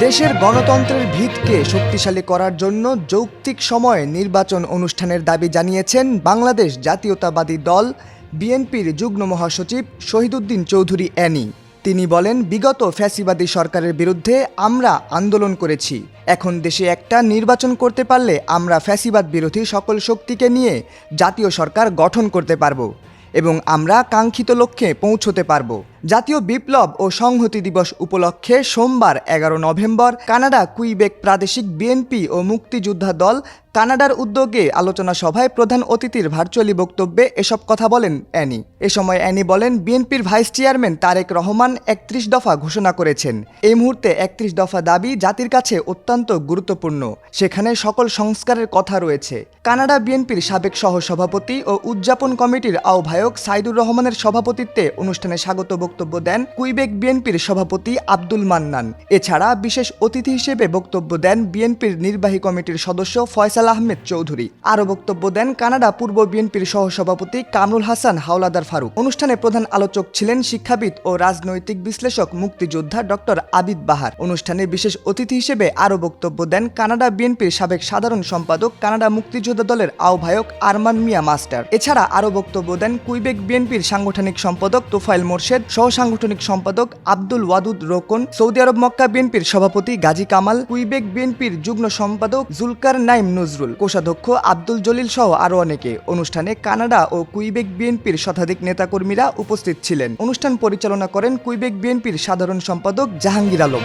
দেশের গণতন্ত্রের ভিতকে শক্তিশালী করার জন্য যৌক্তিক সময়ে নির্বাচন অনুষ্ঠানের দাবি জানিয়েছেন বাংলাদেশ জাতীয়তাবাদী দল বিএনপির যুগ্ম মহাসচিব শহীদুদ্দীন চৌধুরী অ্যানি। তিনি বলেন, বিগত ফ্যাসিবাদী সরকারের বিরুদ্ধে আমরা আন্দোলন করেছি। এখন দেশে একটা নির্বাচন করতে পারলে আমরা ফ্যাসিবাদ বিরোধী সকল শক্তিকে নিয়ে জাতীয় সরকার গঠন করতে পারব এবং আমরা কাঙ্ক্ষিত লক্ষ্যে পৌঁছতে পারব। জাতীয় বিপ্লব ও সংহতি দিবস উপলক্ষে সোমবার 11 নভেম্বর কানাডা কুইবেক প্রাদেশিক বিএনপি ও মুক্তিযোদ্ধা দল কানাডার উদ্যোগে আলোচনা সভায় প্রধান অতিথির ভার্চুয়ালি বক্তব্যে এসব কথা বলেন অ্যানি। এ সময় অ্যানি বলেন, বিএনপির ভাইস চেয়ারম্যান তারেক রহমান 31 দফা ঘোষণা করেছেন। এই মুহূর্তে 31 দফা দাবি জাতির কাছে অত্যন্ত গুরুত্বপূর্ণ। সেখানে সকল সংস্কারের কথা রয়েছে। কানাডা বিএনপির সাবেক সহসভাপতি ও উদযাপন কমিটির আহ্বায়ক সাইদুর রহমানের সভাপতিত্বে অনুষ্ঠানে স্বাগত বক্তব্য দেন কুইবেক বিএনপির সভাপতি আব্দুল মান্নান। এছাড়া বিশেষ অতিথি হিসেবে বক্তব্য দেন বিএনপির নির্বাহী কমিটির সদস্য ফয়সাল আহমেদ চৌধুরী। আরও বক্তব্য দেন কানাডা পূর্ব বিএনপির সহসভাপতি কামরুল হাসান হাওলাদার ফারুক। অনুষ্ঠানে প্রধান আলোচক ছিলেন শিক্ষাবিদ ও রাজনৈতিক বিশ্লেষক মুক্তিযোদ্ধা ডক্টর আবিদ বাহার। অনুষ্ঠানে বিশেষ অতিথি হিসেবে আরও বক্তব্য দেন কানাডা বিএনপির সাবেক সাধারণ সম্পাদক কানাডা মুক্তিযোদ্ধা দলের আহ্বায়ক আরমান মিয়া মাস্টার। এছাড়া আরও বক্তব্য দেন কুইবেক বিএনপির সাংগঠনিক সম্পাদক তোফায়েল মোর্শেদ, সহসাংগঠনিক সম্পাদক আব্দুল ওয়াদুদ রোকন, সৌদি আরব মক্কা বিএনপির সভাপতি গাজী কামাল, কুইবেক বিএনপির যুগ্ম সম্পাদক জুলকার নাইম নজরুল, কোষাধ্যক্ষ আব্দুল জলিল সহ আরও অনেকে। অনুষ্ঠানে কানাডা ও কুইবেক বিএনপির শতাধিক নেতাকর্মীরা উপস্থিত ছিলেন। অনুষ্ঠান পরিচালনা করেন কুইবেক বিএনপির সাধারণ সম্পাদক জাহাঙ্গীর আলম।